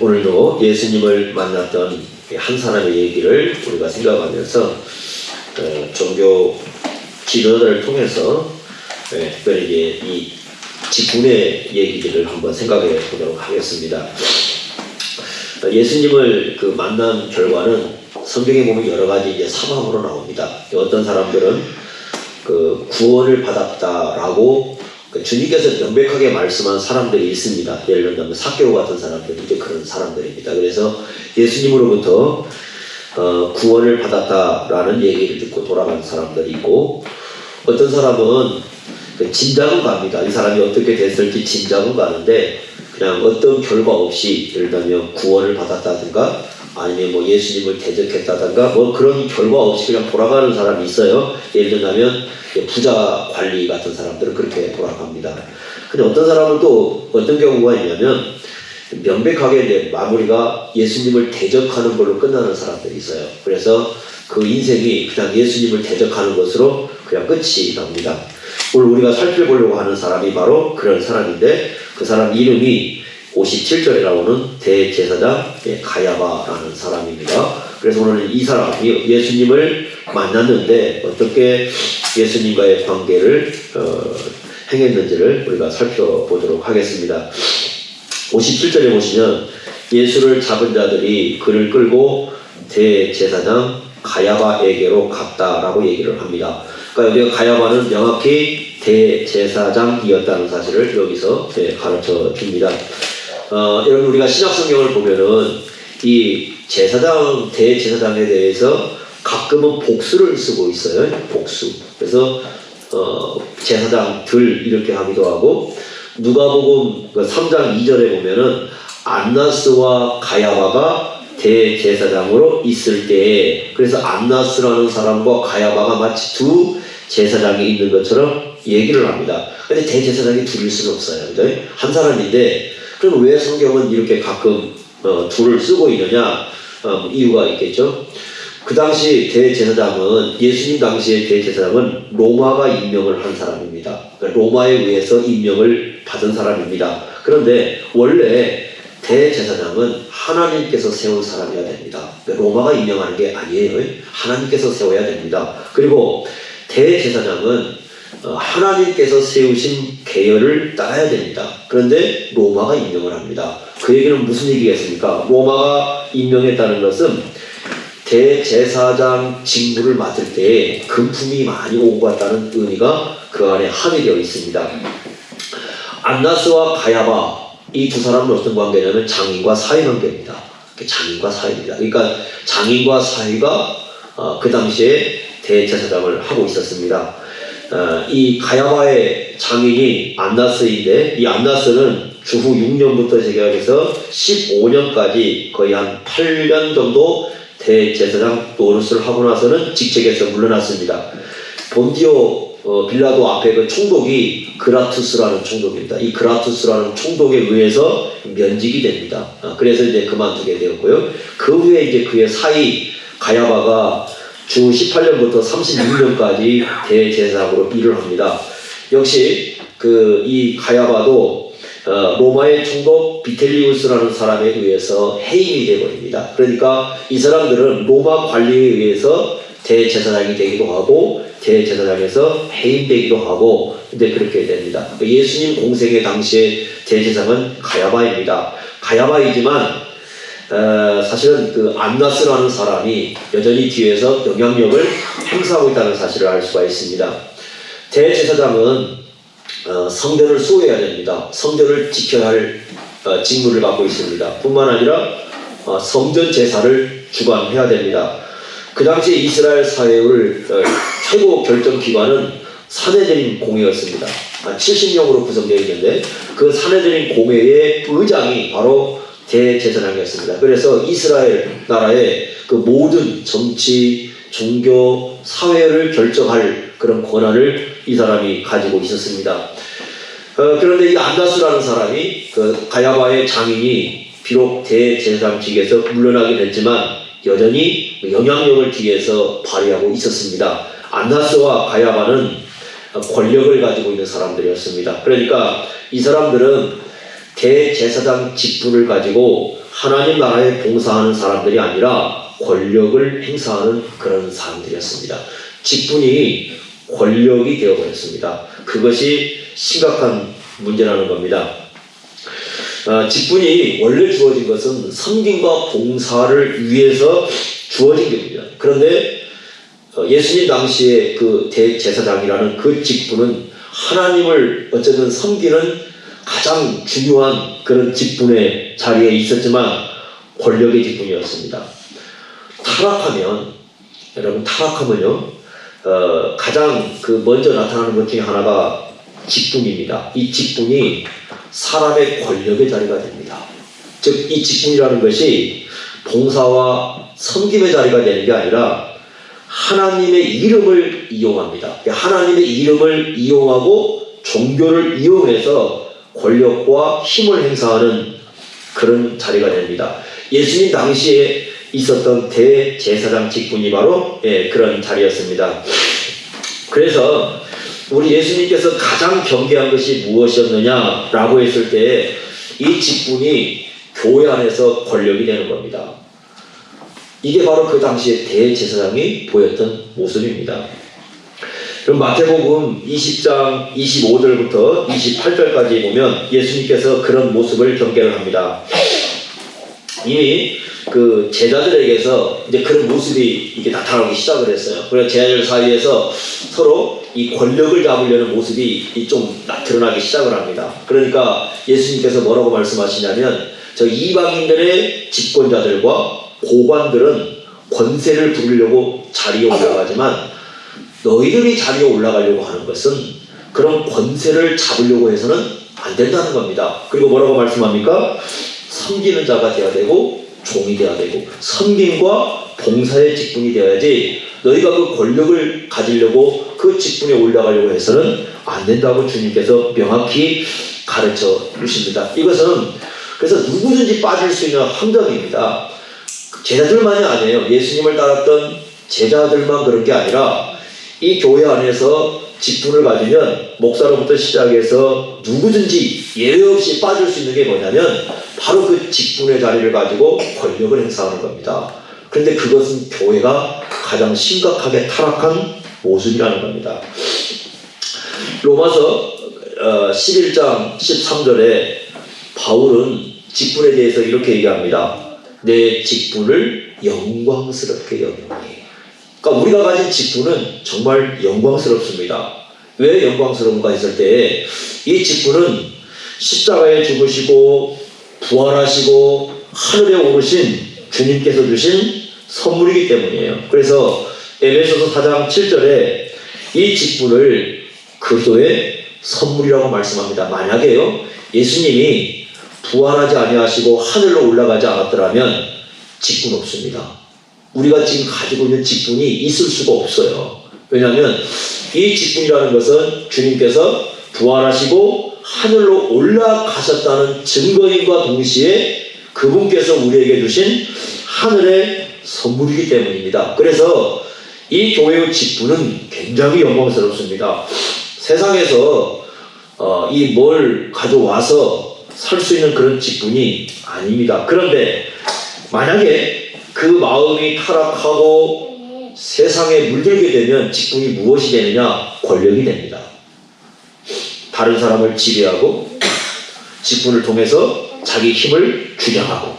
오늘도 예수님을 만났던 한 사람의 얘기를 우리가 생각하면서 종교 지도자를 통해서 특별히 이제 이 직분의 얘기들을 한번 생각해 보도록 하겠습니다. 예수님을 만난 결과는 성경에 보면 여러 가지 이제 사방으로 나옵니다. 어떤 사람들은 구원을 받았다라고 주님께서 명백하게 말씀한 사람들이 있습니다. 예를 들면 삭개오 같은 사람들, 이제 그런 사람들입니다. 그래서 예수님으로부터 구원을 받았다라는 얘기를 듣고 돌아간 사람들이 있고, 어떤 사람은 짐작은 갑니다. 이 사람이 어떻게 됐을지 짐작은 가는데 그냥 어떤 결과 없이, 예를 들면 구원을 받았다든가 아니면 뭐 예수님을 대적했다든가 뭐 그런 결과 없이 그냥 돌아가는 사람이 있어요. 예를 들면 부자 관리 같은 사람들은 그렇게 돌아갑니다. 근데 어떤 사람은 또 어떤 경우가 있냐면 명백하게 이제 마무리가 예수님을 대적하는 걸로 끝나는 사람들이 있어요. 그래서 그 인생이 그냥 예수님을 대적하는 것으로 그냥 끝이 납니다. 오늘 우리가 살펴보려고 하는 사람이 바로 그런 사람인데, 그 사람 이름이 57절에 나오는 대제사장 가야바라는 사람입니다. 그래서 오늘 이 사람이 예수님을 만났는데 어떻게 예수님과의 관계를 행했는지를 우리가 살펴보도록 하겠습니다. 57절에 보시면 예수를 잡은 자들이 그를 끌고 대제사장 가야바에게로 갔다라고 얘기를 합니다. 그러니까 여기가 가야바는 명확히 대제사장이었다는 사실을 여기서 가르쳐 줍니다. 여러분, 우리가 신약성경을 보면은 이 제사장, 대제사장에 대해서 가끔은 복수를 쓰고 있어요. 복수. 그래서 제사장들 이렇게 하기도 하고, 누가복음 3장 2절에 보면은 안나스와 가야바가 대제사장으로 있을 때에, 그래서 안나스라는 사람과 가야바가 마치 두 제사장이 있는 것처럼 얘기를 합니다. 근데 대제사장이 둘일 수는 없어요. 그죠? 한 사람인데, 그럼 왜 성경은 이렇게 가끔 둘을 쓰고 있느냐? 이유가 있겠죠. 그 당시 대제사장은, 예수님 당시의 대제사장은 로마가 임명을 한 사람입니다. 그러니까 로마에 의해서 임명을 받은 사람입니다. 그런데 원래 대제사장은 하나님께서 세운 사람이어야 됩니다. 그러니까 로마가 임명하는 게 아니에요. 하나님께서 세워야 됩니다. 그리고 대제사장은 하나님께서 세우신 계열을 따라야 됩니다. 그런데 로마가 임명을 합니다. 그 얘기는 무슨 얘기겠습니까? 로마가 임명했다는 것은 대제사장 직무를 맡을 때 금품이 많이 오고 갔다는 의미가 그 안에 함유되어 있습니다. 안나스와 가야바, 이 두 사람은 어떤 관계냐면 장인과 사위 관계입니다. 장인과 사위입니다. 그러니까 장인과 사위가 그 당시에 대제사장을 하고 있었습니다. 이 가야바의 장인이 안나스인데, 이 안나스는 주후 6년부터 시작해서 15년까지 거의 한 8년 정도 대제사장 노릇을 하고 나서는 직책에서 물러났습니다. 본디오 빌라도 앞에 그 총독이 그라투스라는 총독입니다. 이 그라투스라는 총독에 의해서 면직이 됩니다. 그래서 이제 그만두게 되었고요. 그 후에 이제 그의 사위 가야바가 주 18년부터 36년까지 대제사장으로 일을 합니다. 역시 이 가야바도 로마의 총독 비텔리우스라는 사람에 의해서 해임이 되어버립니다. 그러니까 이 사람들은 로마 관리에 의해서 대제사장이 되기도 하고 대제사장에서 해임되기도 하고, 근데 그렇게 됩니다. 예수님 공생의 당시의 대제사장은 가야바입니다. 가야바이지만 사실은 안나스라는 사람이 여전히 뒤에서 영향력을 행사하고 있다는 사실을 알 수가 있습니다. 대제사장은 성전을 수호해야 됩니다. 성전을 지켜야 할 직무를 갖고 있습니다. 뿐만 아니라 성전 제사를 주관해야 됩니다. 그 당시 이스라엘 사회의 최고 결정기관은 산헤드린 공회였습니다. 70명으로 구성되어 있는데 그 산헤드린 공회의 의장이 바로 대제사장이었습니다. 그래서 이스라엘 나라의 그 모든 정치, 종교, 사회를 결정할 그런 권한을 이 사람이 가지고 있었습니다. 그런데 이 안나스라는 사람이 가야바의 장인이 비록 대제사장직에서 물러나긴 했지만 여전히 영향력을 뒤에서 발휘하고 있었습니다. 안나스와 가야바는 권력을 가지고 있는 사람들이었습니다. 그러니까 이 사람들은 대제사장 직분을 가지고 하나님 나라에 봉사하는 사람들이 아니라 권력을 행사하는 그런 사람들이었습니다. 직분이 권력이 되어버렸습니다. 그것이 심각한 문제라는 겁니다. 직분이 원래 주어진 것은 섬김과 봉사를 위해서 주어진 겁니다. 그런데 예수님 당시에 그 대제사장이라는 그 직분은 하나님을 어쩌면 섬기는 가장 중요한 그런 직분의 자리에 있었지만 권력의 직분이었습니다. 여러분 타락하면요, 가장 먼저 나타나는 것 중에 하나가 직분입니다. 이 직분이 사람의 권력의 자리가 됩니다. 즉, 이 직분이라는 것이 봉사와 섬김의 자리가 되는 게 아니라 하나님의 이름을 이용합니다. 하나님의 이름을 이용하고 종교를 이용해서 권력과 힘을 행사하는 그런 자리가 됩니다. 예수님 당시에 있었던 대제사장 직분이 바로 그런 자리였습니다. 그래서 우리 예수님께서 가장 경계한 것이 무엇이었느냐라고 했을 때 이 직분이 교회 안에서 권력이 되는 겁니다. 이게 바로 그 당시에 대제사장이 보였던 모습입니다. 그럼 마태복음 20장 25절부터 28절까지 보면 예수님께서 그런 모습을 경계를 합니다. 이미 그 제자들에게서 이제 그런 모습이 이게 나타나기 시작을 했어요. 그래서 제자들 사이에서 서로 이 권력을 잡으려는 모습이 좀 드러나기 시작을 합니다. 그러니까 예수님께서 뭐라고 말씀하시냐면, 저 이방인들의 집권자들과 고관들은 권세를 부리려고 자리에 올라가지만 너희들이 자리에 올라가려고 하는 것은 그런 권세를 잡으려고 해서는 안 된다는 겁니다. 그리고 뭐라고 말씀합니까? 섬기는 자가 되어야 되고 종이 되어야 되고 섬김과 봉사의 직분이 되어야지 너희가 그 권력을 가지려고 그 직분에 올라가려고 해서는 안 된다고 주님께서 명확히 가르쳐 주십니다. 이것은 그래서 누구든지 빠질 수 있는 함정입니다. 제자들만이 아니에요. 예수님을 따랐던 제자들만 그런 게 아니라 이 교회 안에서 직분을 가지면 목사로부터 시작해서 누구든지 예외 없이 빠질 수 있는 게 뭐냐면 바로 그 직분의 자리를 가지고 권력을 행사하는 겁니다. 그런데 그것은 교회가 가장 심각하게 타락한 모습이라는 겁니다. 로마서 11장 13절에 바울은 직분에 대해서 이렇게 얘기합니다. 내 직분을 영광스럽게 여기니. 그러니까 우리가 가진 직분은 정말 영광스럽습니다. 왜 영광스러운가 했을 때 이 직분은 십자가에 죽으시고 부활하시고 하늘에 오르신 주님께서 주신 선물이기 때문이에요. 그래서 에베소서 4장 7절에 이 직분을 그리스도의 선물이라고 말씀합니다. 만약에요, 예수님이 부활하지 아니하시고 하늘로 올라가지 않았더라면 직분 없습니다. 우리가 지금 가지고 있는 직분이 있을 수가 없어요. 왜냐하면 이 직분이라는 것은 주님께서 부활하시고 하늘로 올라가셨다는 증거인과 동시에 그분께서 우리에게 주신 하늘의 선물이기 때문입니다. 그래서 이 교회의 직분은 굉장히 영광스럽습니다. 세상에서 이 뭘 가져와서 살 수 있는 그런 직분이 아닙니다. 그런데 만약에 그 마음이 타락하고 세상에 물들게 되면 직분이 무엇이 되느냐? 권력이 됩니다. 다른 사람을 지배하고 직분을 통해서 자기 힘을 주장하고.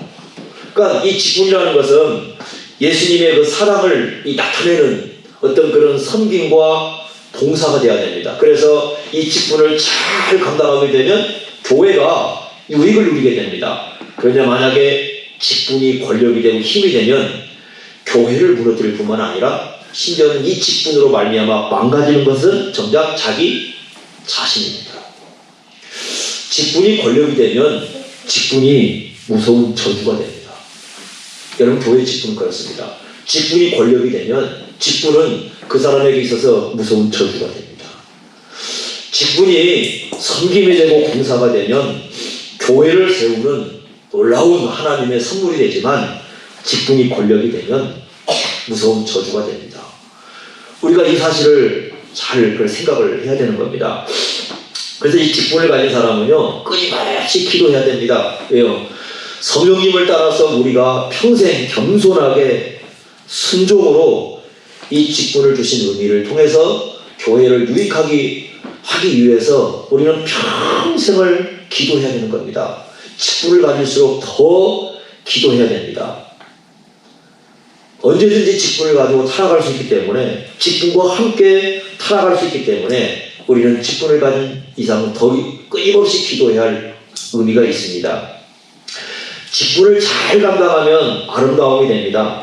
그러니까 이 직분이라는 것은 예수님의 그 사랑을 나타내는 어떤 그런 섬김과 봉사가 되어야 됩니다. 그래서 이 직분을 잘 감당하게 되면 교회가 유익을 누리게 됩니다. 그런데 만약에 직분이 권력이 되고 힘이 되면 교회를 무너뜨릴 뿐만 아니라 심지어는 이 직분으로 말미암아 망가지는 것은 정작 자기 자신입니다. 직분이 권력이 되면 직분이 무서운 저주가 됩니다. 여러분, 교회 직분은 그렇습니다. 직분이 권력이 되면 직분은 그 사람에게 있어서 무서운 저주가 됩니다. 직분이 섬김이 되고 봉사가 되면 교회를 세우는 놀라운 하나님의 선물이 되지만 직분이 권력이 되면 무서운 저주가 됩니다. 우리가 이 사실을 잘 생각을 해야 되는 겁니다. 그래서 이 직분을 가진 사람은요, 끊임없이 기도해야 됩니다. 왜요? 성령님을 따라서 우리가 평생 겸손하게 순종으로 이 직분을 주신 의미를 통해서 교회를 유익하게 하기 위해서 우리는 평생을 기도해야 되는 겁니다. 직분을 가질수록 더 기도해야 됩니다. 언제든지 직분을 가지고 타락할 수 있기 때문에, 직분과 함께 타락할 수 있기 때문에 우리는 직분을 가진 이상은 더 끊임없이 기도해야 할 의미가 있습니다. 직분을 잘 감당하면 아름다움이 됩니다.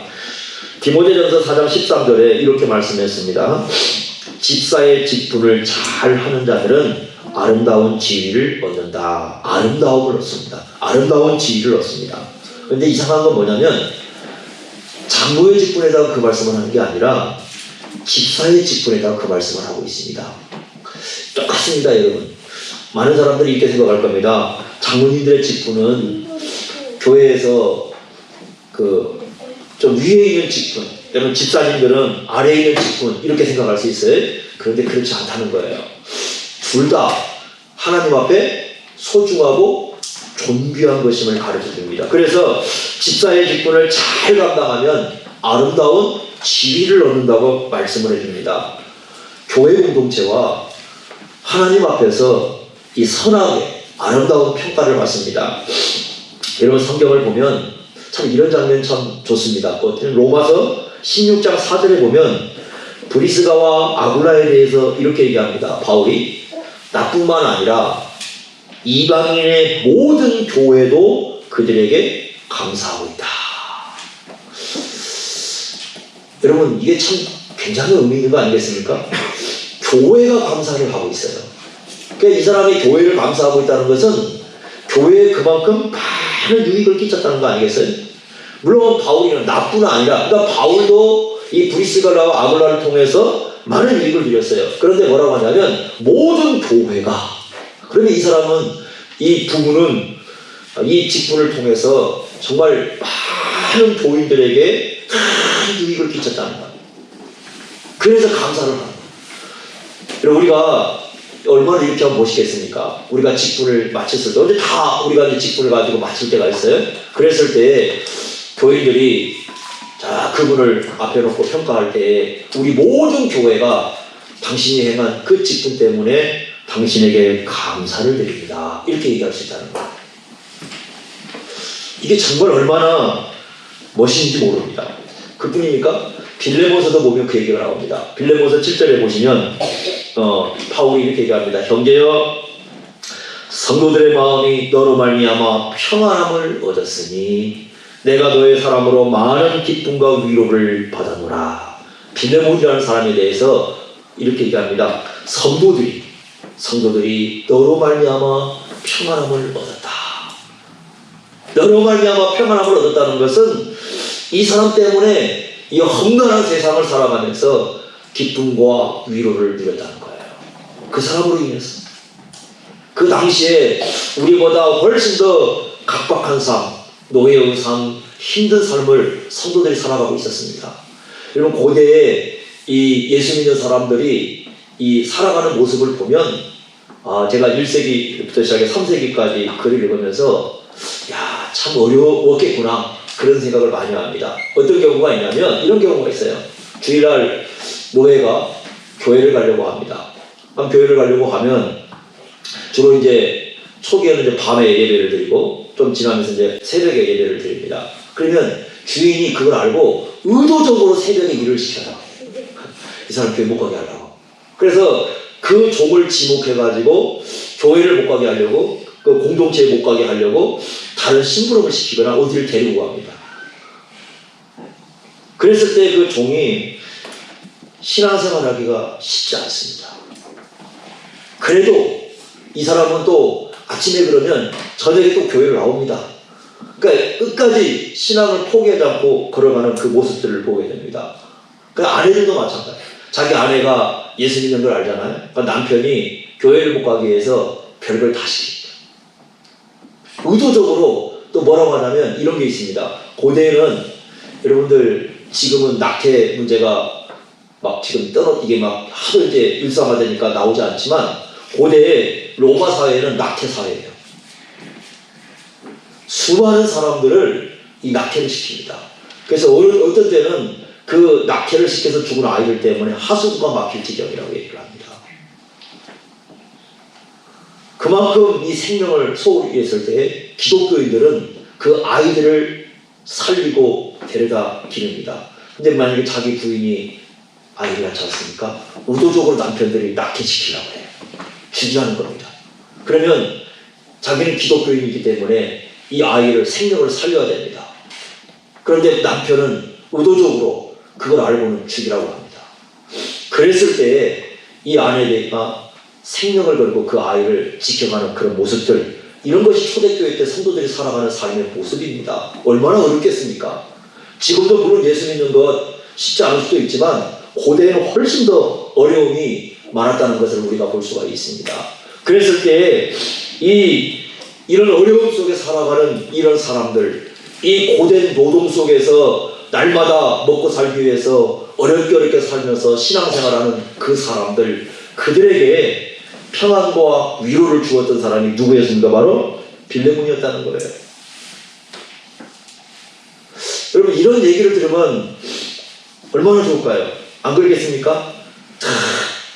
디모데전서 4장 13절에 이렇게 말씀했습니다. 집사의 직분을 잘 하는 자들은 아름다운 지위를 얻는다. 아름다움을 얻습니다. 아름다운 지위를 얻습니다. 그런데 이상한 건 뭐냐면 장로의 직분에다가 그 말씀을 하는 게 아니라 집사의 직분에다가 그 말씀을 하고 있습니다. 똑같습니다, 여러분. 많은 사람들이 이렇게 생각할 겁니다. 장로님들의 직분은 교회에서 좀 위에 있는 직분, 그러면 집사님들은 아래에 있는 직분, 이렇게 생각할 수 있어요. 그런데 그렇지 않다는 거예요. 둘 다 하나님 앞에 소중하고 존귀한 것임을 가르쳐 줍니다. 그래서 집사의 직분을 잘 감당하면 아름다운 지위를 얻는다고 말씀을 해줍니다. 교회 공동체와 하나님 앞에서 이 선하게 아름다운 평가를 받습니다. 여러분, 성경을 보면 참 이런 장면 참 좋습니다. 로마서 16장 4절에 보면 브리스가와 아굴라에 대해서 이렇게 얘기합니다. 바울이 나뿐만 아니라 이방인의 모든 교회도 그들에게 감사하고 있다. 여러분, 이게 참 굉장히 의미 있는 거 아니겠습니까? 교회가 감사를 하고 있어요. 그러니까 이 사람이 교회를 감사하고 있다는 것은 교회에 그만큼 많은 유익을 끼쳤다는 거 아니겠어요? 물론 바울이는 나뿐 아니라, 그러니까 바울도 이 브리스가와 아굴라를 통해서 많은 유익을 누렸어요. 그런데 뭐라고 하냐면 모든 교회가, 그러면 이 사람은, 이 부부는 이 직분을 통해서 정말 많은 교인들에게 큰 유익을 끼쳤다는 거예요. 그래서 감사를 하는 거예요. 여러분, 우리가 얼마나 이렇게 한번 보시겠습니까? 우리가 직분을 마쳤을 때, 언제 다 우리가 이제 직분을 가지고 마칠 때가 있어요. 그랬을 때 교인들이 자, 그분을 앞에 놓고 평가할 때 우리 모든 교회가 당신이 행한 그 직분 때문에 당신에게 감사를 드립니다. 이렇게 얘기할 수 있다는 거예요. 이게 정말 얼마나 멋있는지 모릅니다. 그뿐입니까? 빌레몬서도 보면 그 얘기가 나옵니다. 빌레몬서 7절에 보시면 바울이 이렇게 얘기합니다. 형제여, 성도들의 마음이 너로 말미암아 평안함을 얻었으니 내가 너의 사람으로 많은 기쁨과 위로를 받아노라. 빌레몬이라는 사람에 대해서 이렇게 얘기합니다. 성도들이 너로 말미암아 평안함을 얻었다. 너로 말미암아 평안함을 얻었다는 것은 이 사람 때문에 이 험난한 세상을 살아가면서 기쁨과 위로를 누렸다는 거예요. 그 사람으로 인해서. 그 당시에 우리보다 훨씬 더 각박한 삶, 노예의 삶, 힘든 삶을 성도들이 살아가고 있었습니다. 여러분, 고대에 이 예수 믿는 사람들이 이 살아가는 모습을 보면, 제가 1세기부터 시작해 3세기까지 글을 읽으면서 야, 참 어려웠겠구나, 그런 생각을 많이 합니다. 어떤 경우가 있냐면 이런 경우가 있어요. 주일날 노예가 교회를 가려고 합니다. 교회를 가려고 하면 주로 이제 초기에는 이제 밤에 예배를 드리고 좀 지나면서 이제 새벽에 예배를 드립니다. 그러면 주인이 그걸 알고 의도적으로 새벽에 일을 시켜요. 이 사람 교회 못 가게 하려고. 그래서 그 종을 지목해가지고 교회를 못 가게 하려고, 그 공동체에 못 가게 하려고 다른 심부름을 시키거나 어디를 데리고 갑니다. 그랬을 때 그 종이 신앙생활 하기가 쉽지 않습니다. 그래도 이 사람은 또 아침에 그러면 저녁에 또 교회를 나옵니다. 그러니까 끝까지 신앙을 포기하지 않고 걸어가는 그 모습들을 보게 됩니다. 그 아내들도 마찬가지예요. 자기 아내가 예수 믿는 걸 알잖아요. 그러니까 남편이 교회를 못 가기 위해서 별걸 다 시킵니다. 의도적으로 또 뭐라고 하냐면 이런 게 있습니다. 고대에는 여러분들 지금은 낙태 문제가 막 지금 이게 막 하도 이제 일상화되니까 나오지 않지만 고대에 로마 사회는 낙태 사회예요. 수많은 사람들을 이 낙태를 시킵니다. 그래서 어떤 때는 그 낙태를 시켜서 죽은 아이들 때문에 하수구가 막힐 지경이라고 얘기를 합니다. 그만큼 이 생명을 소홀히 했을 때 기독교인들은 그 아이들을 살리고 데려다 기릅니다. 근데 만약에 자기 부인이 아이를 낳지 않습니까? 의도적으로 남편들이 낙태시키려고 해요. 죽이라는 겁니다. 그러면 자기는 기독교인이기 때문에 이 아이를 생명을 살려야 됩니다. 그런데 남편은 의도적으로 그걸 알고는 죽이라고 합니다. 그랬을 때 이 아내가 생명을 걸고 그 아이를 지켜가는 그런 모습들, 이런 것이 초대교회 때 성도들이 살아가는 삶의 모습입니다. 얼마나 어렵겠습니까? 지금도 물론 예수 믿는 것 쉽지 않을 수도 있지만 고대에는 훨씬 더 어려움이 많았다는 것을 우리가 볼 수가 있습니다. 그랬을 때 이런 어려움 속에 살아가는 이런 사람들, 이 고된 노동 속에서 날마다 먹고 살기 위해서 어렵게 살면서 신앙생활하는 그 사람들, 그들에게 평안과 위로를 주었던 사람이 누구였습니까? 바로 빌레몬이었다는 거예요. 여러분, 이런 얘기를 들으면 얼마나 좋을까요? 안 그러겠습니까?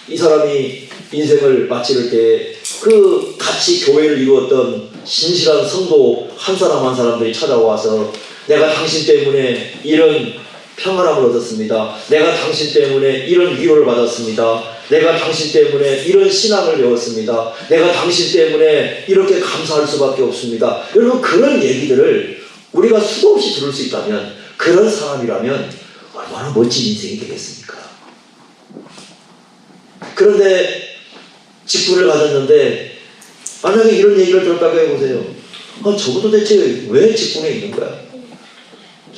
이 사람이 인생을 마칠 때 그 같이 교회를 이루었던 신실한 성도 한 사람 한 사람들이 찾아와서 내가 당신 때문에 이런 평안함을 얻었습니다. 내가 당신 때문에 이런 위로를 받았습니다. 내가 당신 때문에 이런 신앙을 배웠습니다. 내가 당신 때문에 이렇게 감사할 수밖에 없습니다. 여러분, 그런 얘기들을 우리가 수도 없이 들을 수 있다면, 그런 사람이라면 얼마나 멋진 인생이 되겠습니까? 그런데 직분을 가졌는데 만약에 이런 얘기를 들었다고 해보세요. 저거 도대체 왜 직분에 있는 거야?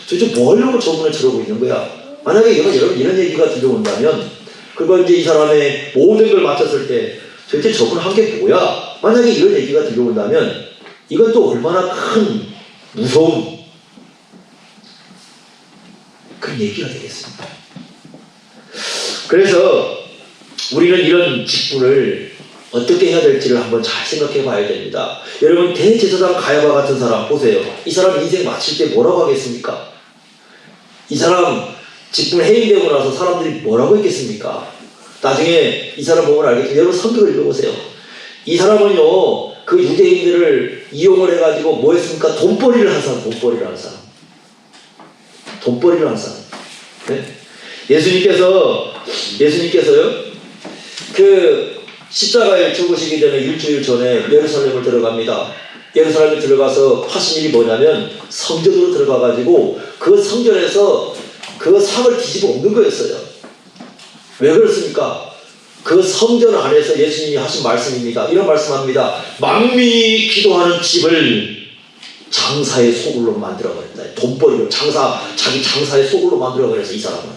도대체 뭐 하려고 저분을 저러고 있는 거야? 만약에 여러분 이런 얘기가 들려온다면, 그리고 이제 이 사람의 모든 걸 마쳤을 때 도대체 저분 한 게 뭐야? 만약에 이런 얘기가 들려온다면 이건 또 얼마나 큰 무서운 그런 얘기가 되겠습니다. 그래서 우리는 이런 직분을 어떻게 해야 될지를 한번 잘 생각해 봐야 됩니다. 여러분, 대제사장 가야바 같은 사람 보세요. 이 사람 인생 마칠 때 뭐라고 하겠습니까? 이 사람 직분 해임되고 나서 사람들이 뭐라고 했겠습니까? 나중에 이 사람 보면 알겠지만 여러분 성경을 읽어보세요. 이 사람은요, 그 유대인들을 이용을 해가지고 뭐 했습니까? 돈벌이를 한 사람. 네? 예수님께서요, 그 십자가에 죽으시기 전에 일주일 전에 예루살렘을 들어갑니다. 예루살렘에 들어가서 하신 일이 뭐냐면 성전으로 들어가가지고 그 성전에서 그 상을 뒤집어 엎는 거였어요. 왜 그렇습니까? 그 성전 안에서 예수님이 하신 말씀입니다. 이런 말씀합니다. 만민이 기도하는 집을 장사의 소굴로 만들어버렸다. 돈벌이로 자기 장사의 소굴로 만들어버렸어, 이 사람은.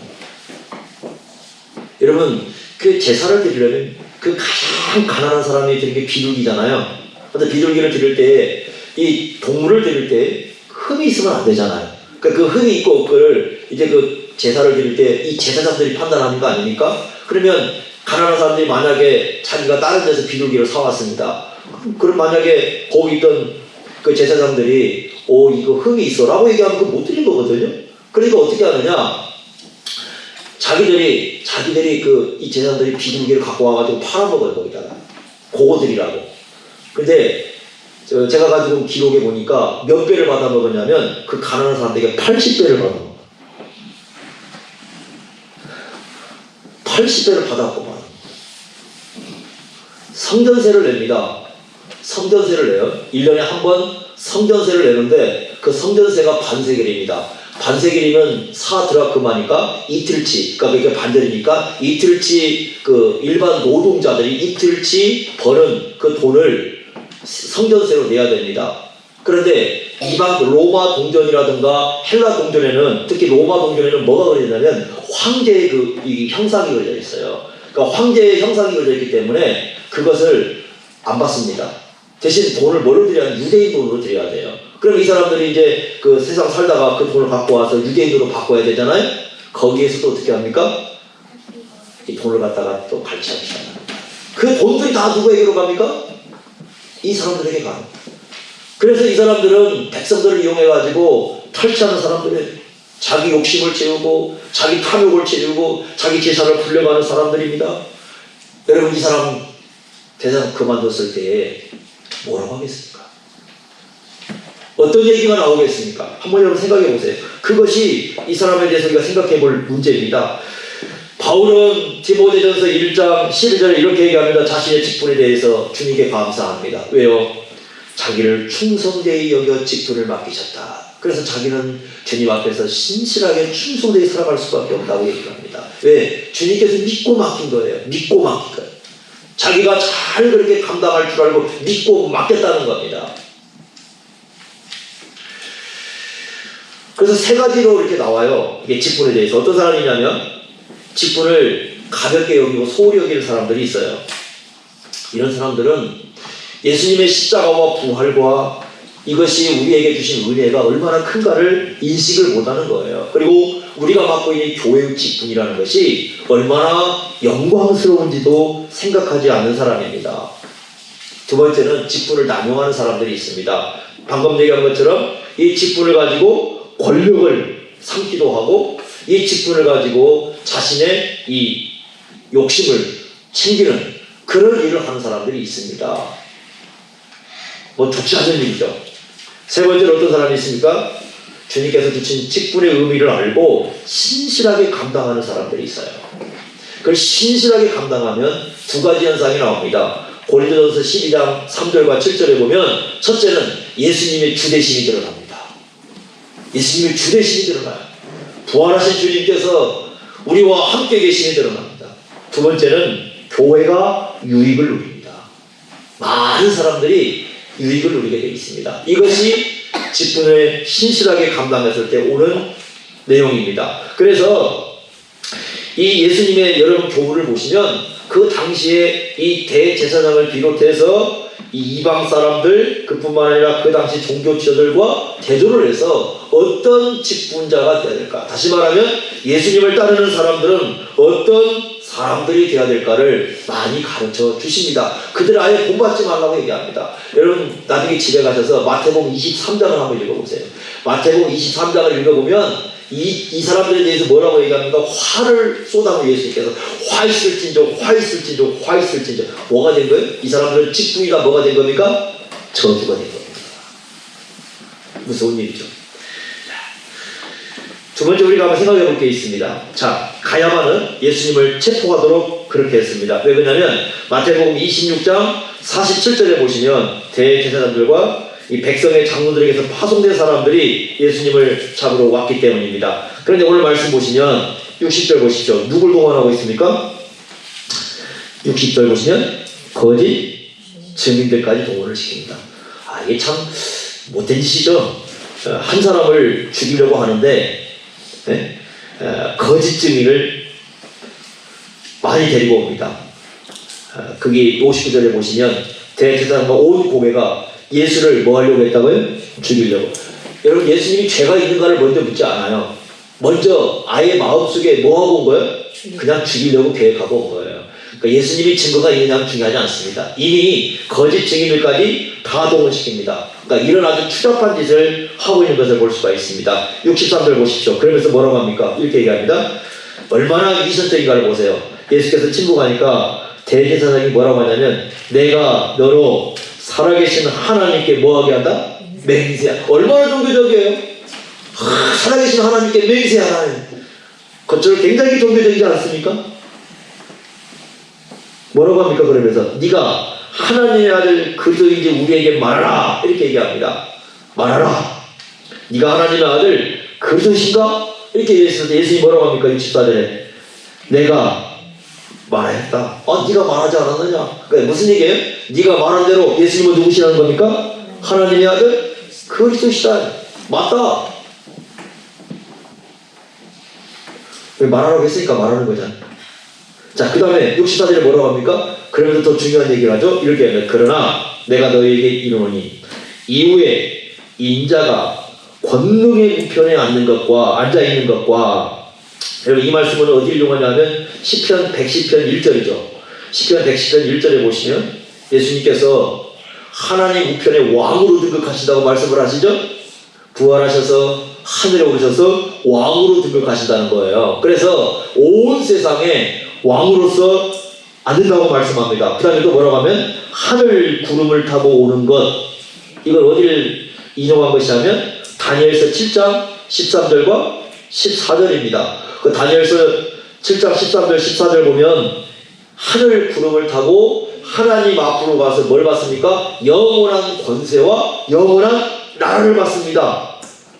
여러분, 그 제사를 드리려면 그 가장 가난한 사람이 드린 게 비둘기잖아요. 근데 비둘기를 드릴 때, 이 동물을 드릴 때 흠이 있으면 안 되잖아요. 그러니까 그 흠이 있고 없고를 이제 그 제사를 드릴 때 이 제사장들이 판단하는 거 아닙니까? 그러면 가난한 사람들이 만약에 자기가 다른 데서 비둘기를 사왔습니다. 그럼 만약에 거기 있던 그 제사장들이 이거 흠이 있어 라고 얘기하면 그거 못 드린 거거든요. 그러니까 어떻게 하느냐, 자기들이 이 제사장들이 비둘기를 갖고 와가지고 팔아먹어요, 거기다가. 그거들이라고. 근데 제가 가지고 온 기록에 보니까 몇 배를 받아먹었냐면 그 가난한 사람들에게 80배를 받아먹어요. 80배를 받았구만. 성전세를 냅니다. 성전세를 내요. 1년에 한 번 성전세를 내는데 그 성전세가 반세겔입니다. 반세겔이면 4드라크마니까 이틀치, 그러니까 그게 반절이니까 이틀치, 그 일반 노동자들이 이틀치 버는 그 돈을 성전세로 내야 됩니다. 그런데 이방 로마 동전이라든가 헬라 동전에는, 특히 로마 동전에는 뭐가 그려있냐면 황제의 이 형상이 그려져 있어요. 그러니까 황제의 형상이 그려져 있기 때문에 그것을 안 받습니다. 대신 돈을 뭘로 드려야, 유대인 돈으로 드려야 돼요. 그럼 이 사람들이 이제 그 세상 살다가 그 돈을 갖고 와서 유대인으로 바꿔야 되잖아요. 거기에서 또 어떻게 합니까? 이 돈을 갖다가 또 갈취합시다. 그 돈들이 다 누구에게로 갑니까? 이 사람들에게 가는. 그래서 이 사람들은 백성들을 이용해가지고 탈취하는 사람들이에요. 자기 욕심을 채우고 자기 탐욕을 채우고 자기 재산을 불려가는 사람들입니다. 여러분, 이 사람 대상 그만뒀을 때에 뭐라고 하겠습니까? 어떤 얘기가 나오겠습니까? 한번 여러분 생각해 보세요. 그것이 이 사람에 대해서 우리가 생각해 볼 문제입니다. 바울은 디모데전서 1장 12절에 이렇게 얘기합니다. 자신의 직분에 대해서 주님께 감사합니다. 왜요? 자기를 충성되이 여겨 직분을 맡기셨다. 그래서 자기는 주님 앞에서 신실하게 충성되이 살아갈 수밖에 없다고 얘기합니다. 왜? 주님께서 믿고 맡긴 거예요. 믿고 맡긴 거예요. 자기가 잘 그렇게 감당할 줄 알고 믿고 맡겼다는 겁니다. 그래서 세 가지로 이렇게 나와요. 이게 직분에 대해서. 어떤 사람이냐면 직분을 가볍게 여기고 소홀히 여기는 사람들이 있어요. 이런 사람들은 예수님의 십자가와 부활과 이것이 우리에게 주신 은혜가 얼마나 큰가를 인식을 못하는 거예요. 그리고 우리가 맡고 있는 교회의 직분이라는 것이 얼마나 영광스러운지도 생각하지 않는 사람입니다. 두 번째는 직분을 남용하는 사람들이 있습니다. 방금 얘기한 것처럼 이 직분을 가지고 권력을 삼기도 하고 이 직분을 가지고 자신의 이 욕심을 챙기는 그런 일을 하는 사람들이 있습니다. 뭐 좋지 않은 일이죠. 세 번째로 어떤 사람이 있습니까? 주님께서 주신 직분의 의미를 알고 신실하게 감당하는 사람들이 있어요. 그걸 신실하게 감당하면 두 가지 현상이 나옵니다. 고린도전서 12장 3절과 7절에 보면 첫째는 예수님의 주대심이 드러납니다. 예수님의 주대심이 드러나요. 부활하신 주님께서 우리와 함께 계심이 드러납니다. 두 번째는 교회가 유익을 누립니다. 많은 사람들이 유익을 누리게 되어 있습니다. 이것이 직분을 신실하게 감당했을 때 오는 내용입니다. 그래서 이 예수님의 여러분 교훈을 보시면 그 당시에 이 대제사장을 비롯해서 이 이방 사람들 그뿐만 아니라 그 당시 종교 지도자들과 대조를 해서 어떤 직분자가 되어야 될까? 다시 말하면 예수님을 따르는 사람들은 어떤 사람들이 되어야 될까를 많이 가르쳐 주십니다. 그들을 아예 본받지 말라고 얘기합니다. 여러분 나중에 집에 가셔서 마태복음 23장을 한번 읽어보세요. 마태복음 23장을 읽어보면 이 사람들에 대해서 뭐라고 얘기합니까? 화를 쏟아부 예수님께서 화 있을진저 화 있을진저 화 있을진저 뭐가 된 거예요? 이 사람들은 직분이가 뭐가 된 겁니까? 저주가 된 겁니다. 무서운 일이죠. 두 번째 우리가 한번 생각해 볼 게 있습니다. 자, 가야바는 예수님을 체포하도록 그렇게 했습니다. 왜 그러냐면 마태복음 26장 47절에 보시면 대제사장들과 이 백성의 장로들에게서 파송된 사람들이 예수님을 잡으러 왔기 때문입니다. 그런데 오늘 말씀 보시면 60절 보시죠. 누굴 동원하고 있습니까? 60절 보시면 거짓 증인들까지 동원을 시킵니다. 아, 이게 참 못된 짓이죠. 한 사람을 죽이려고 하는데 거짓 증인을 많이 데리고 옵니다. 거기 59절에 보시면 대제사장과 온 고개가 예수를 뭐 하려고 했다고요? 죽이려고. 여러분 예수님이 죄가 있는가를 먼저 묻지 않아요. 먼저 아예 마음속에 뭐 하고 온 거예요? 그냥 죽이려고 계획하고 온 거예요. 그러니까 예수님이 증거가 있느냐는 중요하지 않습니다. 이미 거짓 증인들까지 다 동원시킵니다. 그러니까 이런 아주 추잡한 짓을 하고 있는 것을 볼 수가 있습니다. 63절 보십시오. 그러면서 뭐라고 합니까? 이렇게 얘기합니다. 얼마나 위선적인가를 보세요. 예수께서 침묵하니까 대제사장이 뭐라고 하냐면 내가 너로 살아계신 하나님께 뭐하게 한다? 맹세한다. 얼마나 종교적이에요? 살아계신 하나님께 맹세하라. 그것을 굉장히 종교적이지 않습니까? 뭐라고 합니까? 그러면서 네가 하나님의 아들 그리스도인지 우리에게 말하라. 이렇게 얘기합니다. 말하라. 네가 하나님의 아들 그리스도신가? 이렇게 예수님이 뭐라고 합니까? 64절에 내가 말했다. 네가 말하지 않았느냐? 그러니까 무슨 얘기예요? 네가 말한 대로 예수님은 누구시라는 겁니까? 하나님의 아들 그리스도시다. 맞다. 왜 말하라고 했으니까 말하는 거잖아. 자, 그 다음에 64절에 뭐라고 합니까? 그러면서 더 중요한 얘기를 하죠. 이렇게 합니다. 그러나 내가 너희에게 이르노니 이후에 인자가 권능의 우편에 앉는 것과 앉아있는 것과 여러분 이 말씀은 어디를 이용하냐면 시편 110편 1절이죠. 시편 110편 1절에 보시면 예수님께서 하나님 우편에 왕으로 등극하신다고 말씀을 하시죠? 부활하셔서 하늘에 오르셔서 왕으로 등극하신다는 거예요. 그래서 온 세상에 왕으로서 앉는다고 말씀합니다. 그 다음에 또 뭐라고 하면 하늘 구름을 타고 오는 것, 이걸 어디를 인용한 것이냐면 다니엘서 7장 13절과 14절입니다. 그 다니엘서 7장 13절 14절 보면 하늘 구름을 타고 하나님 앞으로 가서 뭘 받습니까? 영원한 권세와 영원한 나라를 받습니다.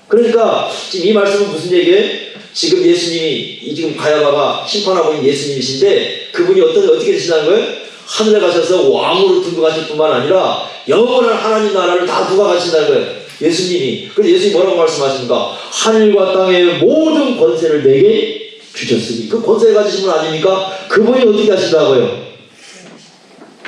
그러니까 지금 이 말씀은 무슨 얘기예요? 지금 예수님이 지금 가야바가 심판하고 있는 예수님이신데 그분이 어떻게 되신다는 거예요? 하늘에 가셔서 왕으로 등극하실 뿐만 아니라 영원한 하나님 나라를 다 누가 가신다는 거예요? 예수님이. 그래서 예수님이 뭐라고 말씀하십니까? 하늘과 땅의 모든 권세를 내게 주셨으니 그 권세 가지신 분 아닙니까? 그분이 어떻게 하신다고요?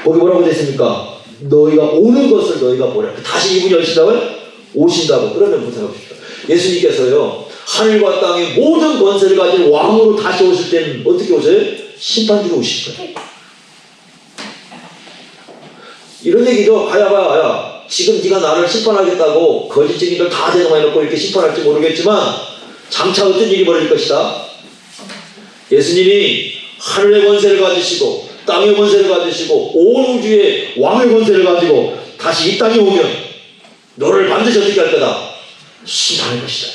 거기 뭐라고 됐습니까? 너희가 오는 것을 너희가 보라. 다시 이분이 오신다고요? 오신다고. 그러면 무슨 생각하십니까? 예수님께서요 하늘과 땅의 모든 권세를 가진 왕으로 다시 오실 때는 어떻게 오세요? 심판주로 오실 거예요. 이런 얘기죠. 가야바야 지금 네가 나를 심판하겠다고 거짓 증인들 다 대동해놓고 이렇게 심판할지 모르겠지만 장차 어떤 일이 벌어질 것이다. 예수님이 하늘의 권세를 가지시고 땅의 권세를 가지시고 온 우주의 왕의 권세를 가지고 다시 이 땅에 오면 너를 반드시 어떻게 할 거다? 심판할 것이다.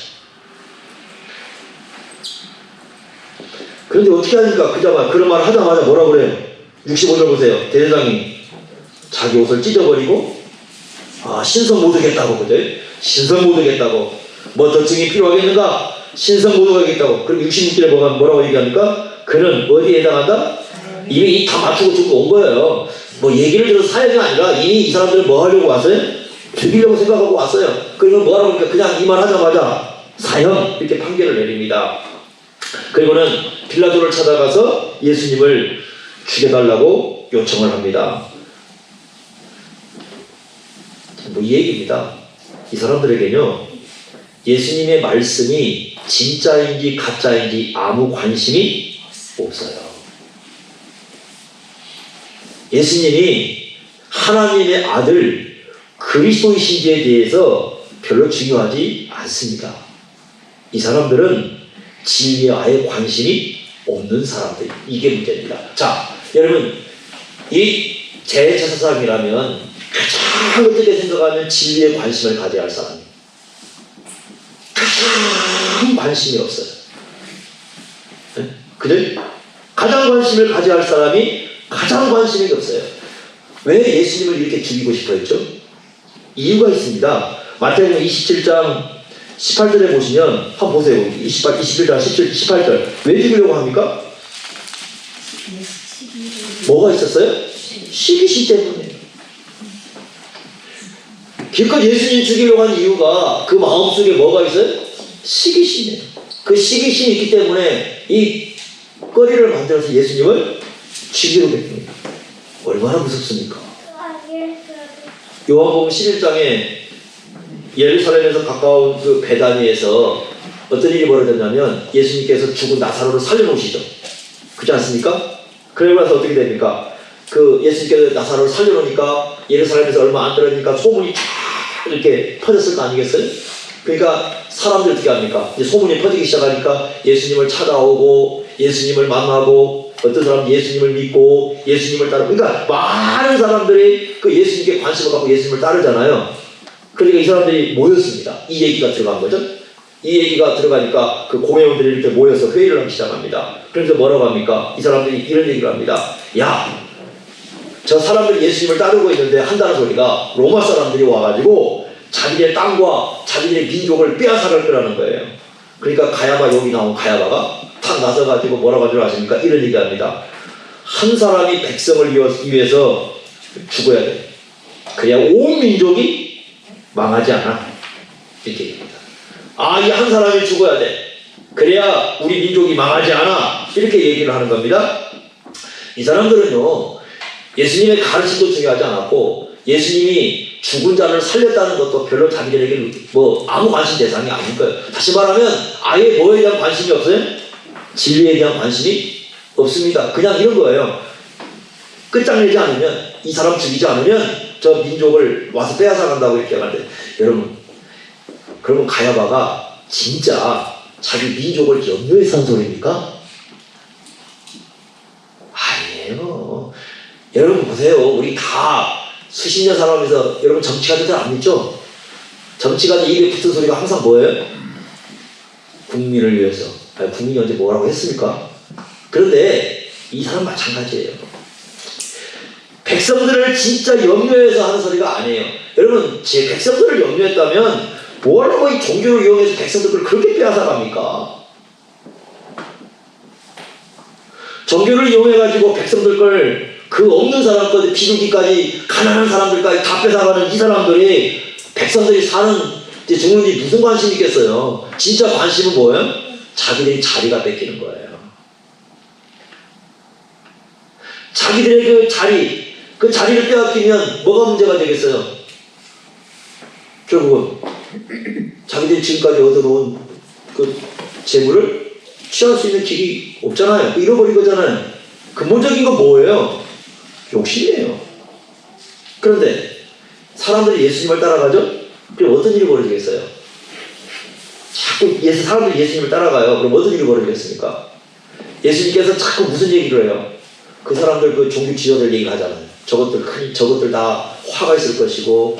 그런데 어떻게 하니까 그런 말 하자마자 뭐라고 그래요? 65절 보세요. 대제사장이 자기 옷을 찢어버리고 신성 모독했다고. 그죠? 신성 모독했다고. 뭐 더 증이 필요하겠는가? 신성 모독하겠다고. 그럼 66절에 뭐라고 얘기합니까? 그는 어디에 해당한다? 이미 다 맞추고 듣고 온 거예요. 뭐 얘기를 들어서 사역이 아니라 이미 이 사람들은 뭐 하려고 왔어요? 죽이려고 생각하고 왔어요. 그리고 뭐라고 하니까 그냥 이 말 하자마자 사형 이렇게 판결을 내립니다. 그리고는 빌라도를 찾아가서 예수님을 죽여달라고 요청을 합니다. 뭐 이 얘기입니다. 이 사람들에게는요 예수님의 말씀이 진짜인지 가짜인지 아무 관심이 없어요. 예수님이 하나님의 아들 그리스도이신지에 대해서 별로 중요하지 않습니다. 이 사람들은 진리에 아예 관심이 없는 사람들. 이게 문제입니다. 자, 여러분 이 제사장이라면 가장 어떻게 생각하면 진리에 관심을 가져야 할 사람이에요. 가장 관심이 없어요. 네? 그죠? 가장 관심을 가져야 할 사람이 가장 관심이 없어요. 왜 예수님을 이렇게 죽이고 싶어 했죠? 이유가 있습니다. 마태복음 27장 18절에 보시면 한번 보세요. 21장 18절 왜 죽이려고 합니까? 뭐가 있었어요? 시기시 때문에. 기껏 예수님 죽이려고 한 이유가 그 마음속에 뭐가 있어요? 시기심이에요. 그 시기심이 있기 때문에 이 거리를 만들어서 예수님을 죽이려고 했습니다. 얼마나 무섭습니까? 요한복음 11장에 예루살렘에서 가까운 그 베다니에서 어떤 일이 벌어졌냐면 예수님께서 죽은 나사로를 살려놓으시죠. 그렇지 않습니까? 그러고 나서 어떻게 됩니까? 그 예수님께서 나사로를 살려놓으니까 예루살렘에서 얼마 안 들으니까 소문이 쫙 이렇게 퍼졌을 거 아니겠어요? 그러니까 사람들이 어떻게 합니까? 이제 소문이 퍼지기 시작하니까 예수님을 찾아오고 예수님을 만나고 어떤 사람은 예수님을 믿고 예수님을 따르고 그러니까 많은 사람들이 그 예수님께 관심을 갖고 예수님을 따르잖아요. 그러니까 이 사람들이 모였습니다. 이 얘기가 들어간 거죠. 이 얘기가 들어가니까 그 공회원들이 이렇게 모여서 회의를 하기 시작합니다. 그래서 뭐라고 합니까? 이 사람들이 이런 얘기를 합니다. 야, 저 사람들이 예수님을 따르고 있는데 한다는 소리가 로마 사람들이 와가지고 자기들의 땅과 자기들의 민족을 빼앗아갈 거라는 거예요. 그러니까 가야바, 여기 나온 가야바가 탁 나서가지고 뭐라고 하지 아십니까? 이런 얘기합니다. 한 사람이 백성을 위해서 죽어야 돼. 그래야 온 민족이 망하지 않아. 이렇게 얘기합니다. 이 한 사람이 죽어야 돼. 그래야 우리 민족이 망하지 않아. 이렇게 얘기를 하는 겁니다. 이 사람들은요 예수님의 가르침도 중요하지 않았고 예수님이 죽은 자를 살렸다는 것도 별로 자기들에게 뭐 아무 관심 대상이 아닐 거예요. 다시 말하면 아예 뭐에 대한 관심이 없어요? 진리에 대한 관심이 없습니다. 그냥 이런 거예요. 끝장내지 않으면 이 사람 죽이지 않으면 저 민족을 와서 빼앗아 간다고 이렇게 하는데, 여러분, 그러면 가야바가 진짜 자기 민족을 염려해서 한 소리입니까? 아니에요. 여러분 보세요. 우리 다 수십 년 살아가면서 여러분 정치가들 안 믿죠? 정치가들 입에 붙은 소리가 항상 뭐예요? 국민을 위해서. 아니, 국민이 언제 뭐라고 했습니까? 그런데 이 사람 마찬가지예요. 백성들을 진짜 염려해서 하는 소리가 아니에요. 여러분, 제 백성들을 염려했다면 뭐하라고 이 종교를 이용해서 백성들을 그렇게 빼앗아갑니까? 종교를 이용해가지고 백성들 걸 그 없는 사람까지 비둘기까지 가난한 사람들까지 다 뺏어가는 이 사람들이 백성들이 사는 이제 죽는지 무슨 관심이 있겠어요? 진짜 관심은 뭐예요? 자기들이 자리가 뺏기는 거예요. 자기들의 그 자리를 빼앗기면 뭐가 문제가 되겠어요? 결국은 자기들이 지금까지 얻어놓은 그 재물을 취할 수 있는 길이 없잖아요. 잃어버린 거잖아요. 근본적인 건 뭐예요? 욕심이에요. 그런데 사람들이 예수님을 따라가죠? 그럼 어떤 일이 벌어지겠어요? 자꾸 사람들이 예수님을 따라가요. 그럼 어떤 일이 벌어지겠습니까? 예수님께서 자꾸 무슨 얘기를 해요? 그 사람들 그 종교 지도자들 얘기를 하잖아요. 저것들 다 화가 있을 것이고,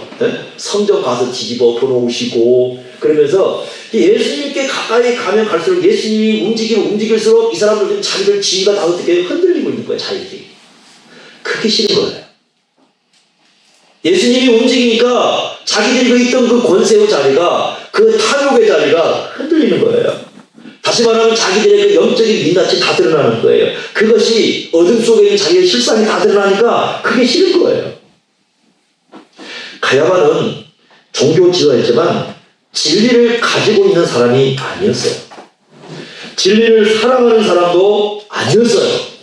성전 가서 뒤집어 보놓으시고, 그러면서 예수님께 가까이 가면 갈수록 예수님이 움직일수록 이 사람들은 자기들 지위가 다 어떻게 흔들리고 있는 거예요, 자기들이. 그게 싫은 거예요. 예수님이 움직이니까 자기들이 그 있던 그 권세의 자리가, 그 탐욕의 자리가 흔들리는 거예요. 다시 말하면 자기들의 그 영적인 민낯이 다 드러나는 거예요. 그것이 어둠 속에 있는 자기의 실상이 다 드러나니까 그게 싫은 거예요. 가야바는 종교 지도였지만 진리를 가지고 있는 사람이 아니었어요. 진리를 사랑하는 사람도 아니었어요.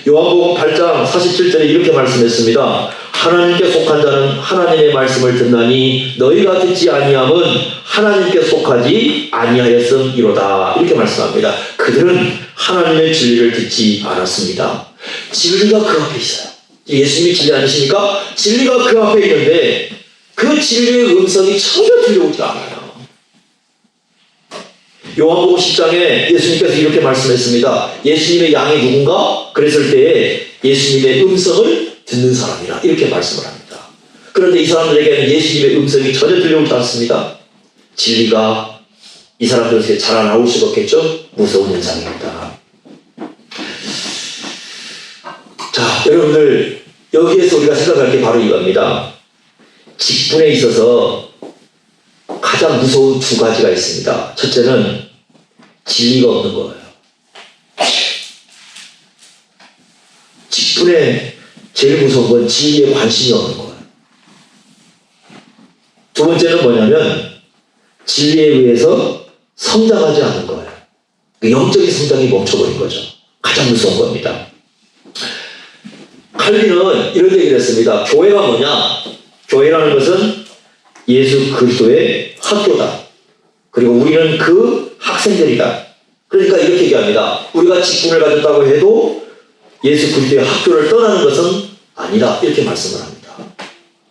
요한복음 8장 47절에 이렇게 말씀했습니다. 하나님께 속한 자는 하나님의 말씀을 듣나니 너희가 듣지 아니함은 하나님께 속하지 아니하였음이로다. 이렇게 말씀합니다. 그들은 하나님의 진리를 듣지 않았습니다. 진리가 그 앞에 있어요. 예수님이 진리 아니십니까? 진리가 그 앞에 있는데 그 진리의 음성이 전혀 들려오지 않아요. 요한복음 10장에 예수님께서 이렇게 말씀했습니다. 예수님의 양이 누군가? 그랬을 때에 예수님의 음성을 듣는 사람이라 이렇게 말씀을 합니다. 그런데 이 사람들에게는 예수님의 음성이 전혀 들려오지 않습니다. 진리가 이 사람들에게 자라나올 수가 없겠죠? 무서운 현상입니다. 자, 여러분들 여기에서 우리가 생각할 게 바로 이겁니다. 직분에 있어서 가장 무서운 두 가지가 있습니다. 첫째는 진리가 없는 거예요. 직분에 제일 무서운 건 진리에 관심이 없는 거예요. 두 번째는 뭐냐면 진리에 의해서 성장하지 않는 거예요. 영적인 성장이 멈춰버린 거죠. 가장 무서운 겁니다. 칼빈은 이런 얘기를 했습니다. 교회가 뭐냐? 교회라는 것은 예수 그리스도의 학교다. 그리고 우리는 그 학생들이다. 그러니까 이렇게 얘기합니다. 우리가 직분을 가졌다고 해도 예수 그리스도의 학교를 떠나는 것은 아니다. 이렇게 말씀을 합니다.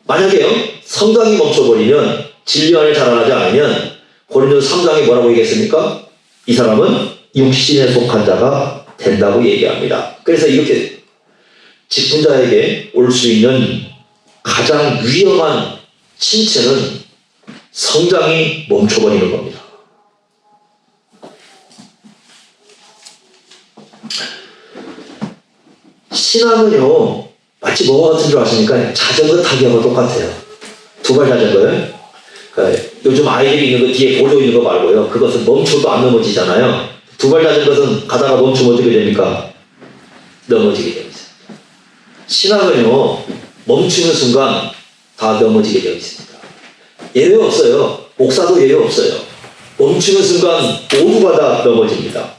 만약에요, 성장이 멈춰버리면, 진리 안에 자라나지 않으면 고린도서 3장에 뭐라고 얘기했습니까? 이 사람은 육신에 속한 자가 된다고 얘기합니다. 그래서 이렇게 직분자에게 올 수 있는 가장 위험한 침체는 성장이 멈춰버리는 겁니다. 신앙은요, 마치 뭐가 같은 줄 아십니까? 자전거 타기하고 똑같아요. 두발 자전거요. 그러니까 요즘 아이들이 있는 거 뒤에 보조 있는 거 말고요. 그것은 멈춰도 안 넘어지잖아요. 두발 자전거는 가다가 멈추면 어떻게 됩니까? 넘어지게 됩니다. 신앙은요, 멈추는 순간 다 넘어지게 되어 있습니다. 예외 없어요. 목사도 예외 없어요. 멈추는 순간 모두가 다 넘어집니다.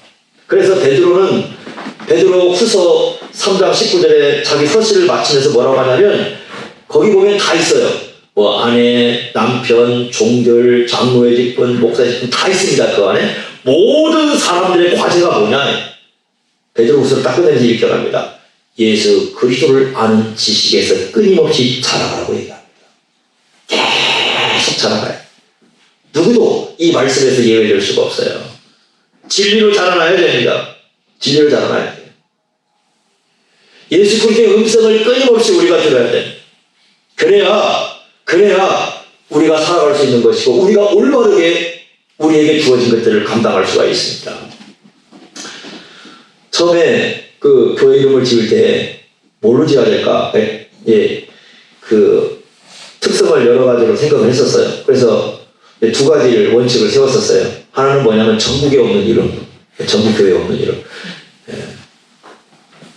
그래서 베드로 후서 3장 19절에 자기 서신을 마치면서 뭐라고 하냐면, 거기 보면 다 있어요. 뭐 아내, 남편, 종들, 장로의 직분, 목사의 직분 다 있습니다. 그 안에 모든 사람들의 과제가 뭐냐? 베드로 후서를 딱 끝내면서 이렇게 합니다. 예수 그리스도를 아는 지식에서 끊임없이 자라가라고 얘기합니다. 계속 자라가요. 누구도 이 말씀에서 예외될 수가 없어요. 진리로 자라나야 됩니다. 진리로 자라나야 돼요. 예수 그리스도의 음성을 끊임없이 우리가 들어야 돼요. 그래야 우리가 살아갈 수 있는 것이고 우리가 올바르게 우리에게 주어진 것들을 감당할 수가 있습니다. 처음에 그 교회 이름을 지을 때 뭘로 지어야 될까? 그 특성을 여러 가지로 생각을 했었어요. 그래서 두 가지를 원칙을 세웠었어요. 하나는 뭐냐면 전국에 없는 이름, 전국 교회에 없는 이름.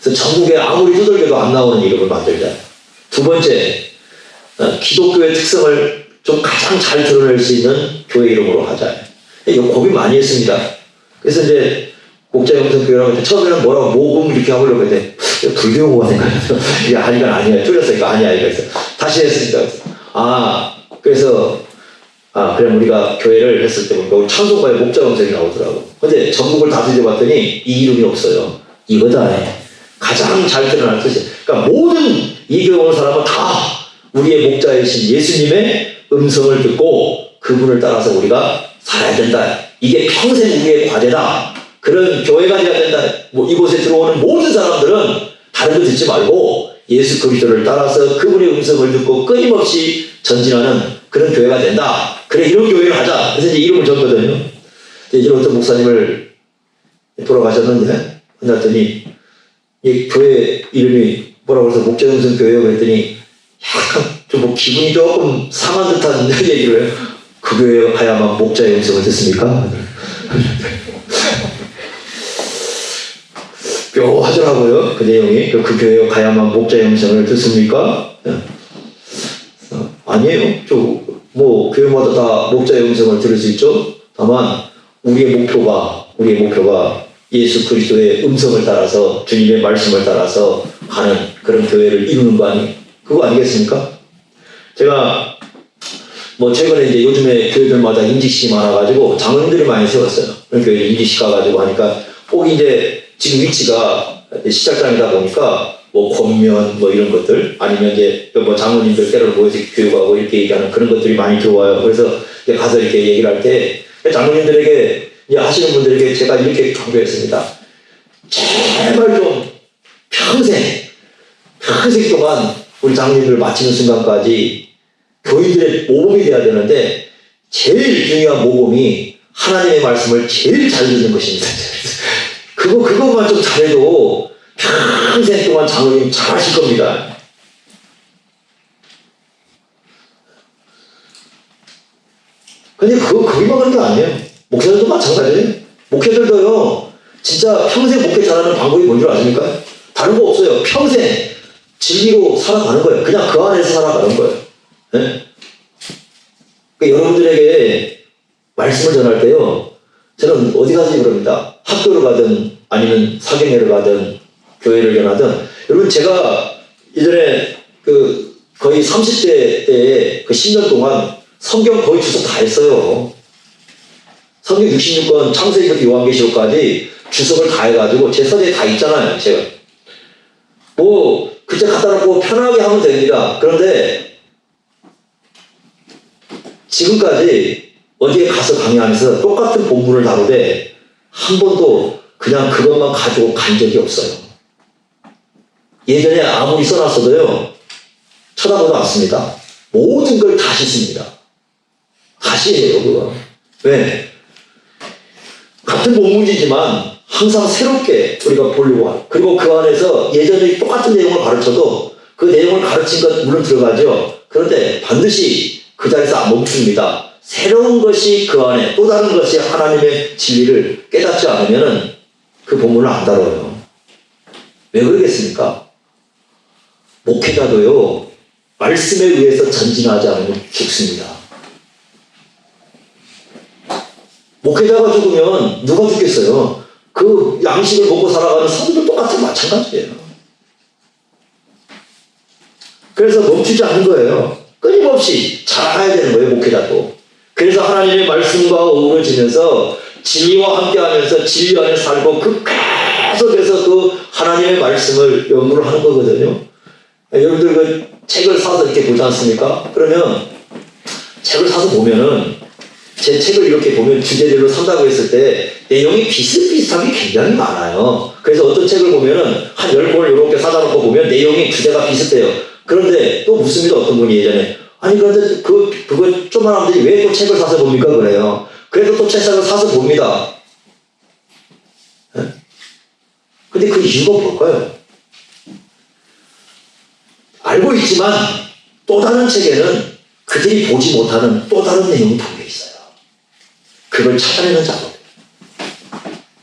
그래서 전국에 아무리 두들겨도 안 나오는 이름을 만들자. 두 번째, 기독교의 특성을 좀 가장 잘 드러낼 수 있는 교회 이름으로 하자. 이거 고민 많이 했습니다. 그래서 이제 목자영성교회라고 했는데 처음에는 뭐라고 모금 이렇게 하려고 했는데 불교가 생각나서 이게 아니야 줄였으니까 아니야 이랬어. 다시 했으니까 그래서 그럼 우리가 교회를 했을 때 보니까 우리 찬송가에 목자영성이 나오더라고. 근데 전국을 다 뒤져봤더니 이 이름이 없어요. 이거다. 가장 잘 드러날 뜻이에요. 그러니까 모든 이 교회 오는 사람은 다 우리의 목자이신 예수님의 음성을 듣고 그분을 따라서 우리가 살아야 된다. 이게 평생 우리의 과제다. 그런 교회가 되어야 된다. 이곳에 들어오는 모든 사람들은 다른 거 듣지 말고 예수 그리스도를 따라서 그분의 음성을 듣고 끊임없이 전진하는 그런 교회가 된다. 그래 이런 교회를 하자. 그래서 이제 이름을 줬거든요. 이제 어떤 목사님을 돌아가셨는데 만났더니 이 교회 이름이 뭐라고 해서 목자영성 교회라고 했더니 약간 좀 기분이 조금 상한 듯한 얘기를 해요. 그 교회에 가야만 목자의 음성을 듣습니까? 묘하더라고요. 그 내용이. 그 교회에 가야만 목자의 음성을 듣습니까? 아니에요. 교회마다 다 목자의 음성을 들을 수 있죠. 다만 우리의 목표가 예수 그리스도의 음성을 따라서 주님의 말씀을 따라서 가는 그런 교회를 이루는 거 그거 아니겠습니까? 제가 최근에 이제 요즘에 교회들마다 임직식이 많아가지고 장로님들이 많이 세웠어요. 교회 임직식 가가지고 하니까 꼭 이제 지금 위치가 시작장이다 보니까 권면 이런 것들 아니면 이제 장로님들 때로 모여서 교육하고 이렇게 얘기하는 그런 것들이 많이 들어와요. 그래서 이제 가서 이렇게 얘기를 할 때 장로님들에게 이제 하시는 분들에게 제가 이렇게 강조했습니다. 제발 좀 평생 동안 우리 장로님들 마치는 순간까지 교인들의 모범이 돼야 되는데 제일 중요한 모범이 하나님의 말씀을 제일 잘 듣는 것입니다. 그것만 좀 잘해도 평생 동안 장로님 잘하실 겁니다. 근데 거기만 그런 게 아니에요. 목회자들도 마찬가지예요. 목회자들도요, 진짜 평생 목회 잘하는 방법이 뭔지 아십니까? 다른 거 없어요. 평생 진리로 살아가는 거예요. 그냥 그 안에서 살아가는 거예요. 네? 그러니까 여러분들에게 말씀을 전할 때요, 저는 어디 가든지 그럽니다. 학교를 가든 아니면 사경회를 가든 교회를 전하든 여러분 제가 예전에 거의 30대 때에 10년 동안 성경 거의 주석 다 했어요. 성경 66권 창세기부터 요한계시록까지 주석을 다 해가지고 제 서재에 다 있잖아요. 제가 그때 갖다 놓고 편하게 하면 됩니다. 그런데 지금까지 어디에 가서 강의하면서 똑같은 본문을 다루되 한 번도 그냥 그것만 가지고 간 적이 없어요. 예전에 아무리 써놨어도요, 쳐다보지 않습니다. 모든 걸 다시 씁니다. 다시 해요, 그거. 왜? 같은 본문이지만 항상 새롭게 우리가 보려고 하고, 그리고 그 안에서 예전에 똑같은 내용을 가르쳐도 그 내용을 가르친 것 물론 들어가죠. 그런데 반드시 그 자리에서 안 멈춥니다. 새로운 것이 그 안에, 또 다른 것이 하나님의 진리를 깨닫지 않으면 그 본문을 안 다뤄요. 왜 그러겠습니까? 목회자도요, 말씀에 의해서 전진하지 않으면 죽습니다. 목회자가 죽으면 누가 죽겠어요? 그 양식을 먹고 살아가는 사람들도 똑같은 마찬가지예요. 그래서 멈추지 않는 거예요. 끊임없이 자라야 되는 거예요, 목회자도. 그래서 하나님의 말씀과 어우러지면서 진리와 함께하면서 진리 안에 살고 그 계속해서 그 그 하나님의 말씀을 연구를 하는 거거든요. 여러분들 그 책을 사서 이렇게 보지 않습니까? 그러면 책을 사서 보면은 제 책을 이렇게 보면 주제별로 산다고 했을 때 내용이 비슷비슷한 게 굉장히 많아요. 그래서 어떤 책을 보면은 한 10권을 이렇게 사다 놓고 보면 내용이 주제가 비슷해요. 그런데 또 묻습니다. 어떤 분이 예전에. 아니, 그런데 그거 조그만한 분들이 왜 또 책을 사서 봅니까? 그래요. 그래도 또 책을 사서 봅니다. 네? 근데 그 이유가 뭘까요? 알고 있지만 또 다른 책에는 그들이 보지 못하는 또 다른 내용이 담겨 있어요. 그걸 찾아내는 작업.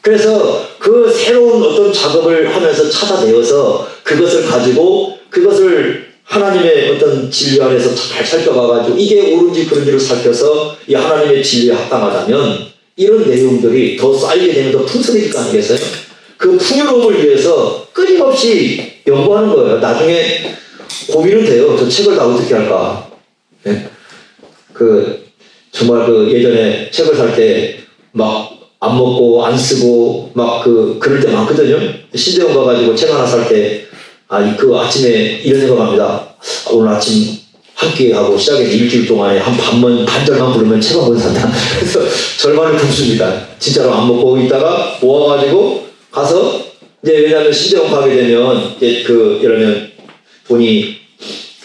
그래서 그 새로운 어떤 작업을 하면서 찾아내어서 그것을 가지고 그것을 하나님의 어떤 진리 안에서 잘 살펴봐가지고 이게 옳은지 그른지를 살펴서 이 하나님의 진리에 합당하다면 이런 내용들이 더 쌓이게 되면 더 풍성해질 거 아니겠어요? 그 풍요로움을 위해서 끊임없이 연구하는 거예요. 나중에 고민은 돼요. 저 책을 다 어떻게 할까? 네? 정말 예전에 책을 살 때 막 안 먹고 안 쓰고 막 그럴 때 많거든요. 신대원 가가지고 책 하나 살 때 아침에 이런 생각합니다. 오늘 아침 한 끼 하고 시작해서 일주일 동안에 한 반절만 부르면 책 한 권 산다. 그래서 절반을 굶습니다. 진짜로 안 먹고 있다가 모아가지고 가서 이제 왜냐하면 신대원 가게 되면 이제 이러면 돈이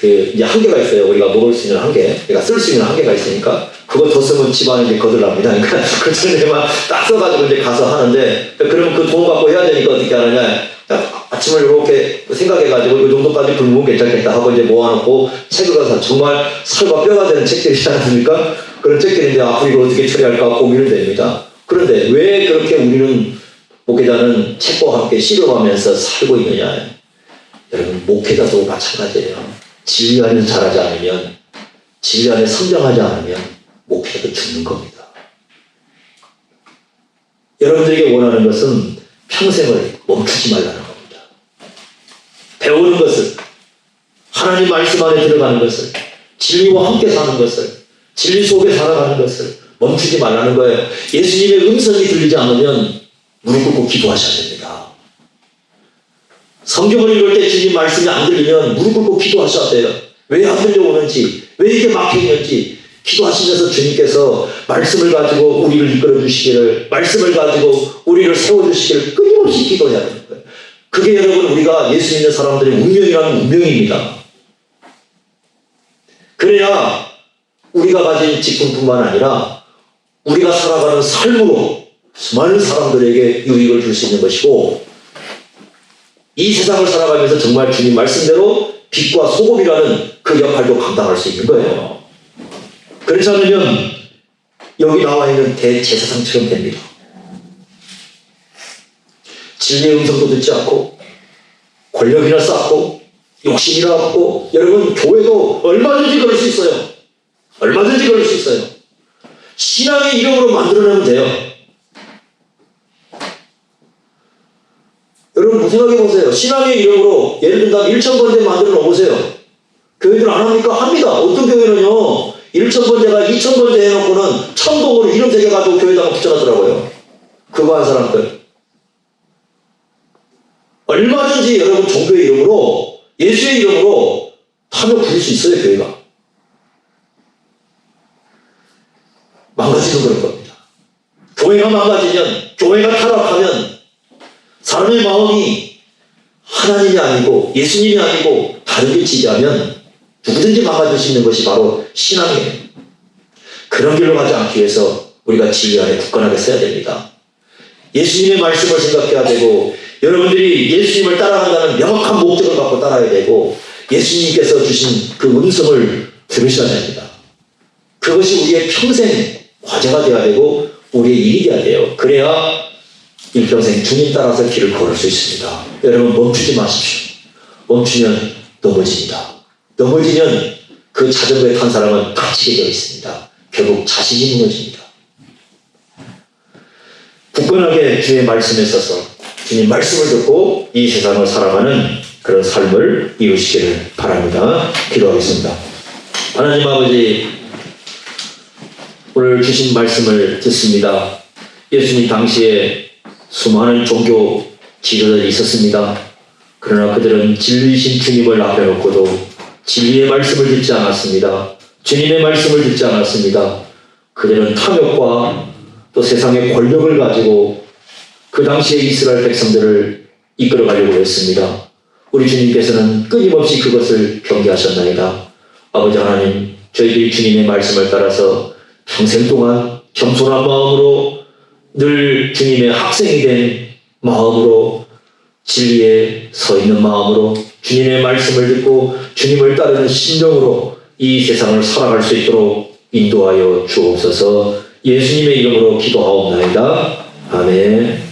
이제 한계가 있어요. 우리가 먹을 수 있는 한계, 그러니까 쓸 수 있는 한계가 있으니까 그거 더 쓰면 집안에 이제 거들납니다. 그러니까 그때만 딱 써가지고 이제 가서 하는데 그러면 그 돈 갖고 해야 되니까 어떻게 하느냐? 딱 아침을 이렇게 생각해가지고 이 정도까지 굶으면 괜찮겠다 하고 이제 모아놓고 책을 가서 정말 살과 뼈가 되는 책들이지 않습니까? 그런 책들인데 앞으로 이걸 어떻게 처리할까 고민을 됩니다. 그런데 왜 그렇게 우리는 목회자는 책과 함께 씨름하면서 살고 있느냐? 여러분 목회자도 마찬가지예요. 진리 안에서 자라지 않으면, 진리 안에 성장하지 않으면 목회도 죽는 겁니다. 여러분들에게 원하는 것은 평생을 멈추지 말라는 겁니다. 배우는 것을, 하나님 말씀 안에 들어가는 것을, 진리와 함께 사는 것을, 진리 속에 살아가는 것을 멈추지 말라는 거예요. 예수님의 음성이 들리지 않으면 무릎 꿇고 기도하셔야 됩니다. 성경을 읽을 때 주님 말씀이 안 들리면 무릎 꿇고 기도하셔야 돼요. 왜 안 들려오는지, 왜 이게 막혀있는지 기도하시면서 주님께서 말씀을 가지고 우리를 이끌어 주시기를, 말씀을 가지고 우리를 세워주시기를 끊임없이 기도해야 되는 거예요. 그게 여러분 우리가 예수 믿는 사람들의 운명이라는 운명입니다. 그래야 우리가 가진 직분뿐만 아니라 우리가 살아가는 삶으로 수많은 사람들에게 유익을 줄 수 있는 것이고, 이 세상을 살아가면서 정말 주님 말씀대로 빛과 소금이라는 그 역할도 감당할 수 있는 거예요. 그렇지 않으면 여기 나와 있는 대제사장처럼 됩니다. 진리의 음성도 듣지 않고 권력이나 쌓고 욕심이나 갖고, 여러분 교회도 얼마든지 그럴 수 있어요. 얼마든지 그럴 수 있어요. 신앙의 이름으로 만들어내면 돼요. 여러분 생각해보세요. 신앙의 이름으로 예를 든다면 1,000번째 만들어 놓으세요. 교회들 안 합니까? 합니다. 어떤 교회는요 1,000번째가 2,000번째 해놓고는 천동으로 이름 새겨가지고 교회에다가 붙여놨더라고요. 그거 한 사람들. 얼마든지 여러분 종교의 이름으로, 예수의 이름으로 탐욕 부릴 수 있어요. 교회가 망가지는 그런 겁니다. 교회가 망가지면, 교회가 타락하면 사람의 마음이 하나님이 아니고 예수님이 아니고 다른 게 지지하면 누구든지 망가질 수 있는 것이 바로 신앙이에요. 그런 길로 가지 않기 위해서 우리가 진리 안에 굳건하게 서야 됩니다. 예수님의 말씀을 생각해야 되고, 여러분들이 예수님을 따라간다는 명확한 목적을 갖고 따라야 되고, 예수님께서 주신 그 음성을 들으셔야 됩니다. 그것이 우리의 평생 과제가 되어야 되고 우리의 일이 되어야 돼요. 그래야 일평생 주님 따라서 길을 걸을 수 있습니다. 여러분 멈추지 마십시오. 멈추면 넘어집니다. 넘어지면 그 자전거에 탄 사람은 다치게 되어 있습니다. 결국 자신이 무너집니다. 굳건하게 주의 말씀에 있어서 주님 말씀을 듣고 이 세상을 살아가는 그런 삶을 이루시기를 바랍니다. 기도하겠습니다. 하나님 아버지, 오늘 주신 말씀을 듣습니다. 예수님 당시에 수많은 종교 지도자들이 있었습니다. 그러나 그들은 진리이신 주님을 앞에 놓고도 진리의 말씀을 듣지 않았습니다. 주님의 말씀을 듣지 않았습니다. 그들은 탐욕과 또 세상의 권력을 가지고 그 당시에 이스라엘 백성들을 이끌어가려고 했습니다. 우리 주님께서는 끊임없이 그것을 경계하셨나이다. 아버지 하나님, 저희들이 주님의 말씀을 따라서 평생 동안 겸손한 마음으로 늘 주님의 학생이 된 마음으로 진리에 서 있는 마음으로 주님의 말씀을 듣고 주님을 따르는 심정으로 이 세상을 살아갈 수 있도록 인도하여 주옵소서. 예수님의 이름으로 기도하옵나이다. 아멘.